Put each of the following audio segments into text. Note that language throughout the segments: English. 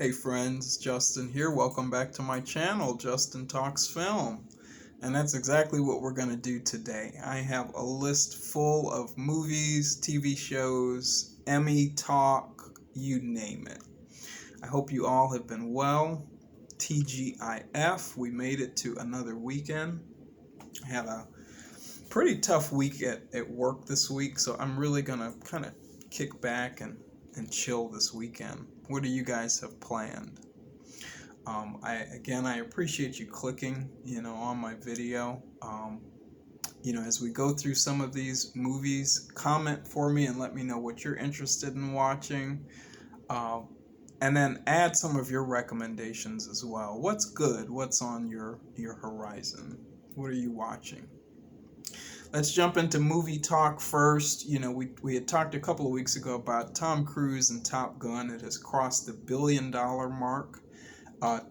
Hey friends, Justin here. Welcome back to my channel, Justin Talks Film. And that's exactly what we're going to do today. I have a list full of movies, TV shows, Emmy talk, you name it. I hope you all have been well. TGIF, we made it to another weekend. I had a pretty tough week at work this week, so I'm really going to kind of kick back and chill this weekend. What do you guys have planned? I appreciate you clicking, on my video. As we go through some of these movies, comment for me and let me know what you're interested in watching. And then add some of your recommendations as well. What's good? What's on your horizon? What are you watching? Let's jump into movie talk first. We had talked a couple of weeks ago about Tom Cruise and Top Gun. It has crossed the $1 billion mark.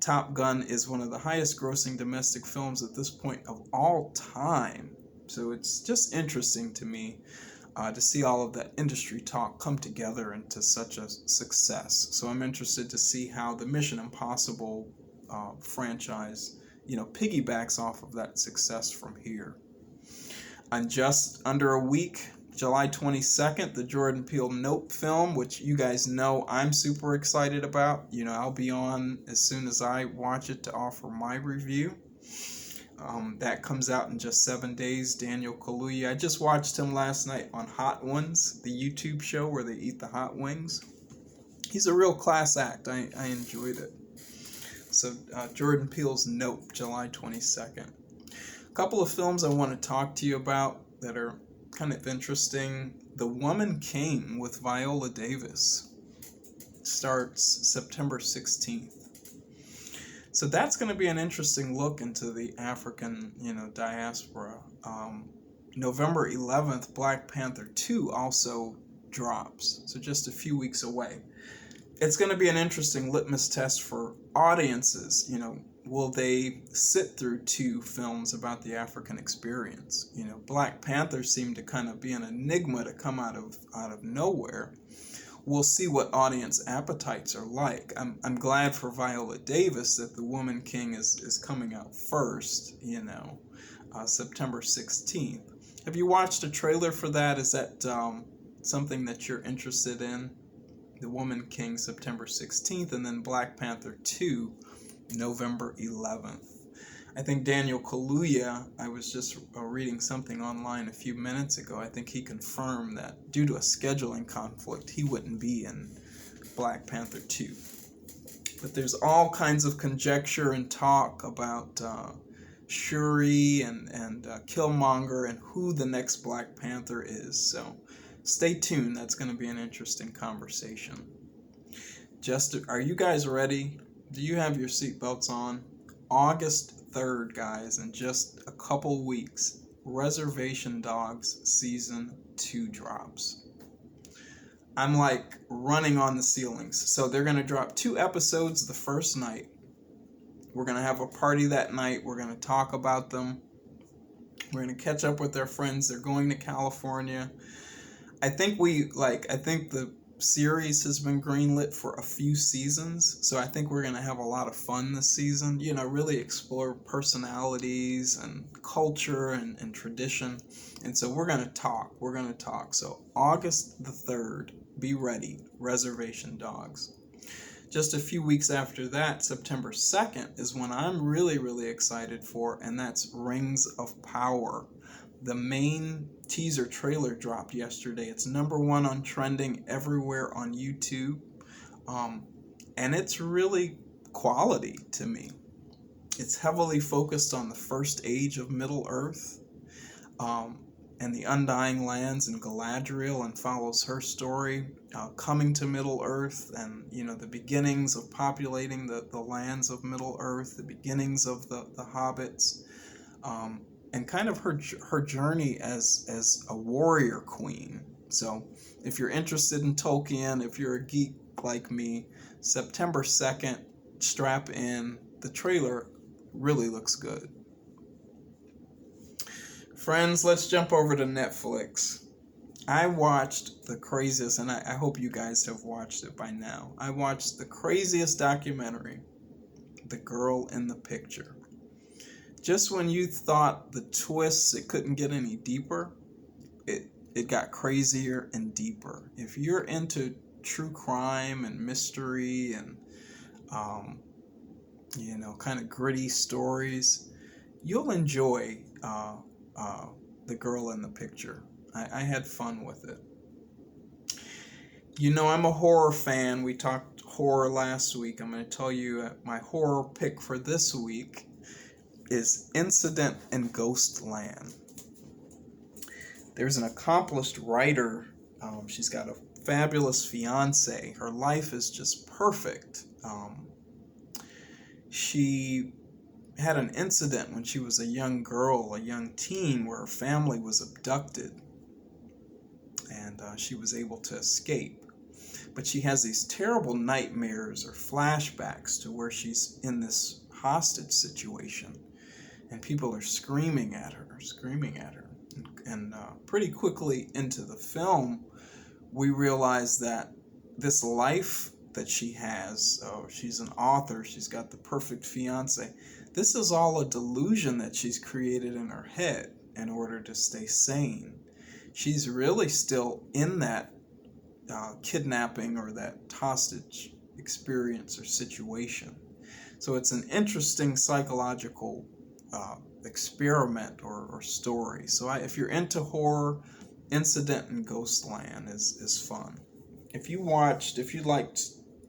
Top Gun is one of the highest grossing domestic films at this point of all time. So it's just interesting to me to see all of that industry talk come together into such a success. So I'm interested to see how the Mission Impossible franchise, piggybacks off of that success from here. On just under a week, July 22nd, the Jordan Peele Nope film, which you guys know I'm super excited about. I'll be on as soon as I watch it to offer my review. That comes out in just 7 days. Daniel Kaluuya. I just watched him last night on Hot Ones, the YouTube show where they eat the hot wings. He's a real class act. I enjoyed it. So Jordan Peele's Nope, July 22nd. A couple of films I want to talk to you about that are kind of interesting. The Woman King with Viola Davis starts September 16th. So that's going to be an interesting look into the African, diaspora. November 11th, Black Panther 2 also drops. So just a few weeks away. It's going to be an interesting litmus test for audiences. Will they sit through two films about the African experience? Black Panther seemed to kind of be an enigma to come out of nowhere. We'll see what audience appetites are like. I'm glad for Viola Davis that The Woman King is coming out first, September 16th. Have you watched a trailer for that? Is that something that you're interested in? The Woman King, September 16th, and then Black Panther 2, November 11th. I think Daniel Kaluuya, I was just reading something online a few minutes ago, I think he confirmed that due to a scheduling conflict, he wouldn't be in Black Panther 2. But there's all kinds of conjecture and talk about Shuri and Killmonger and who the next Black Panther is. So stay tuned. That's going to be an interesting conversation. Are you guys ready? Do you have your seatbelts on? August 3rd, guys, in just a couple weeks, Reservation Dogs Season 2 drops. I'm like running on the ceilings. So they're going to drop 2 episodes the first night. We're going to have a party that night. We're going to talk about them. We're going to catch up with their friends. They're going to California. I think the series has been greenlit for a few seasons, so I think we're going to have a lot of fun this season, really explore personalities and culture and tradition, and so we're going to talk. So August the 3rd, be ready, Reservation Dogs. Just a few weeks after that, September 2nd, is when I'm really, really excited for, and that's Rings of Power. The main teaser trailer dropped yesterday. It's #1 on trending everywhere on YouTube. And it's really quality to me. It's heavily focused on the first age of Middle-earth and the Undying Lands in Galadriel, and follows her story coming to Middle-earth and, the beginnings of populating the lands of Middle-earth, the beginnings of the hobbits. And kind of her journey as a warrior queen. So if you're interested in Tolkien, if you're a geek like me, September 2nd, strap in. The trailer really looks good. Friends, let's jump over to Netflix. I watched the craziest, and I hope you guys have watched it by now. I watched the craziest documentary, The Girl in the Picture. Just when you thought the twists, it couldn't get any deeper, it got crazier and deeper. If you're into true crime and mystery and kind of gritty stories, you'll enjoy The Girl in the Picture. I had fun with it. I'm a horror fan. We talked horror last week. I'm going to tell you my horror pick for this week is Incident in Ghostland. There's an accomplished writer. She's got a fabulous fiance. Her life is just perfect. She had an incident when she was a young girl, a young teen, where her family was abducted. And she was able to escape. But she has these terrible nightmares or flashbacks to where she's in this hostage situation. And people are screaming at her. And pretty quickly into the film, we realize that this life that she has, she's an author, she's got the perfect fiance, this is all a delusion that she's created in her head in order to stay sane. She's really still in that kidnapping or that hostage experience or situation. So it's an interesting psychological experiment or story. So if you're into horror, Incident in Ghostland is fun. If you liked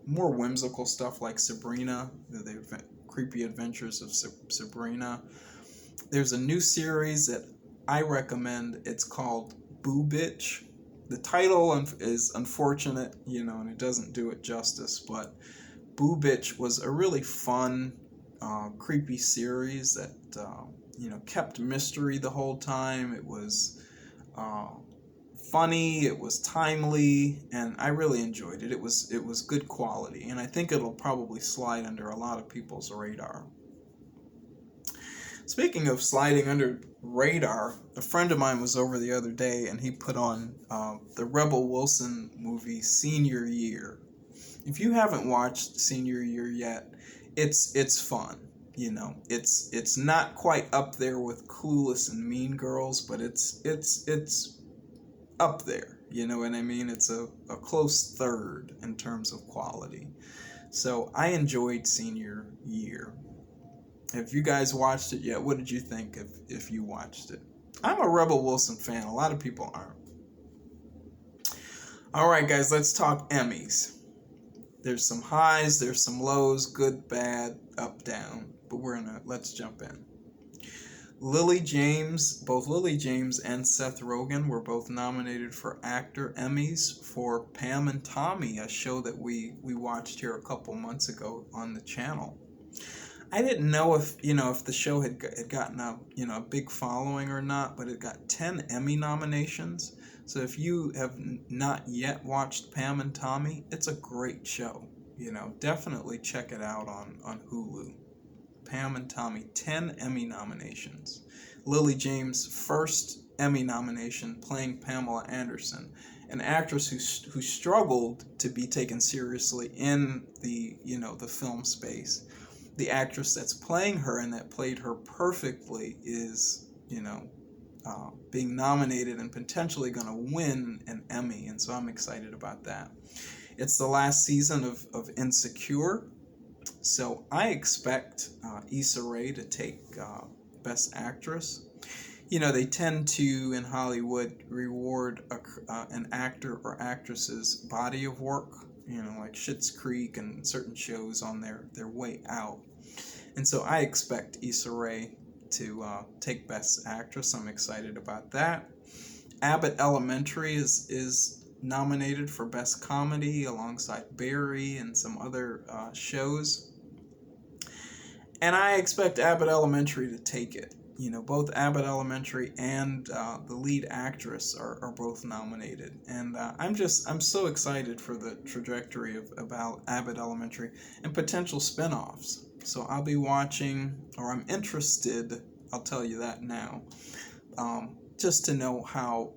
more whimsical stuff like Sabrina, the creepy adventures of Sabrina, there's a new series that I recommend. It's called Boo Bitch. The title is unfortunate, and it doesn't do it justice, but Boo Bitch was a really fun, creepy series that, kept mystery the whole time. It was funny, it was timely, and I really enjoyed it. It was good quality, and I think it'll probably slide under a lot of people's radar. Speaking of sliding under radar, a friend of mine was over the other day, and he put on the Rebel Wilson movie Senior Year. If you haven't watched Senior Year yet, it's fun. It's not quite up there with Clueless and Mean Girls, but it's up there. You know what I mean? It's a close third in terms of quality. So I enjoyed Senior Year. Have you guys watched it yet? What did you think if you watched it? I'm a Rebel Wilson fan. A lot of people aren't. All right, guys, let's talk Emmys. There's some highs, there's some lows, good, bad, up, down. But let's jump in. Both Lily James and Seth Rogen were both nominated for Actor Emmys for Pam and Tommy, a show that we watched here a couple months ago on the channel. I didn't know if the show had gotten a big following or not, but it got 10 Emmy nominations. So if you have not yet watched Pam and Tommy, it's a great show. Definitely check it out on Hulu. Pam and Tommy, 10 Emmy nominations. Lily James' first Emmy nomination, playing Pamela Anderson, an actress who struggled to be taken seriously in the film space. The actress that's playing her and that played her perfectly is being nominated and potentially going to win an Emmy, and so I'm excited about that. It's the last season of Insecure, so I expect Issa Rae to take Best Actress. They tend to, in Hollywood, reward an actor or actress's body of work, like Schitt's Creek and certain shows on their way out. And so I expect Issa Rae to take Best Actress. I'm excited about that. Abbott Elementary is nominated for Best Comedy alongside Barry and some other shows. And I expect Abbott Elementary to take it. Both Abbott Elementary and the lead actress are both nominated. And I'm so excited for the trajectory about Abbott Elementary and potential spinoffs. So I'll be watching, or I'm interested, I'll tell you that now, just to know how,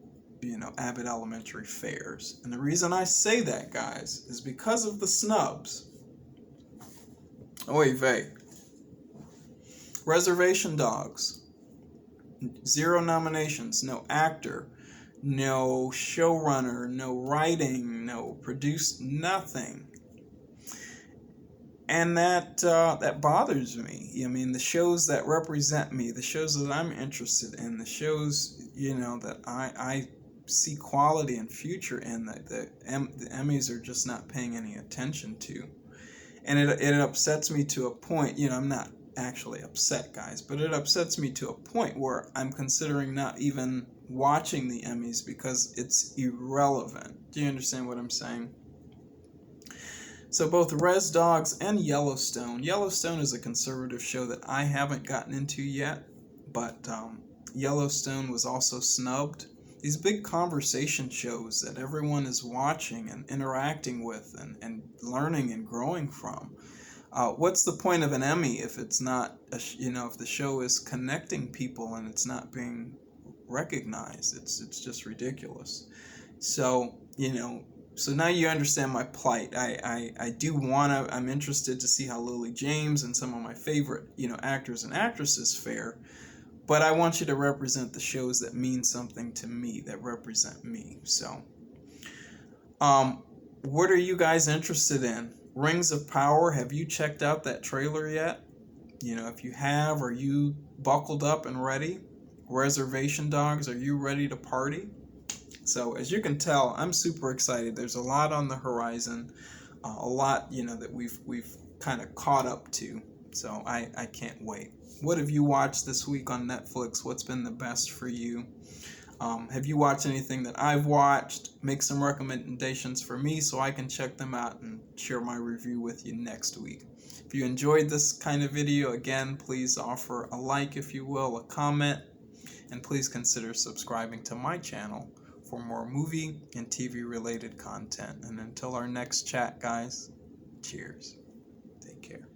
Abbott Elementary fairs. And the reason I say that, guys, is because of the snubs. Oy vey. Reservation Dogs. 0 nominations, no actor, no showrunner, no writing, no produce, nothing. And that bothers me. I mean, the shows that represent me, the shows that I'm interested in, the shows, that I see quality and future in, that the Emmys are just not paying any attention to. And it upsets me to a point, I'm not actually upset, guys, but it upsets me to a point where I'm considering not even watching the Emmys because it's irrelevant. Do you understand what I'm saying? So both Res Dogs and Yellowstone. Yellowstone is a conservative show that I haven't gotten into yet, but Yellowstone was also snubbed. These big conversation shows that everyone is watching and interacting with and learning and growing from. What's the point of an Emmy if it's not, if the show is connecting people and it's not being recognized? It's just ridiculous. So, so now you understand my plight. I'm interested to see how Lily James and some of my favorite, actors and actresses fare. But I want you to represent the shows that mean something to me, that represent me. So, what are you guys interested in? Rings of Power, have you checked out that trailer yet? If you have, are you buckled up and ready? Reservation Dogs, are you ready to party? So as you can tell, I'm super excited. There's a lot on the horizon, a lot, that we've kind of caught up to. So I can't wait. What have you watched this week on Netflix? What's been the best for you? Have you watched anything that I've watched? Make some recommendations for me so I can check them out and share my review with you next week. If you enjoyed this kind of video, again, please offer a like, if you will, a comment, and please consider subscribing to my channel for more movie and TV related content. And until our next chat, guys, cheers. Take care.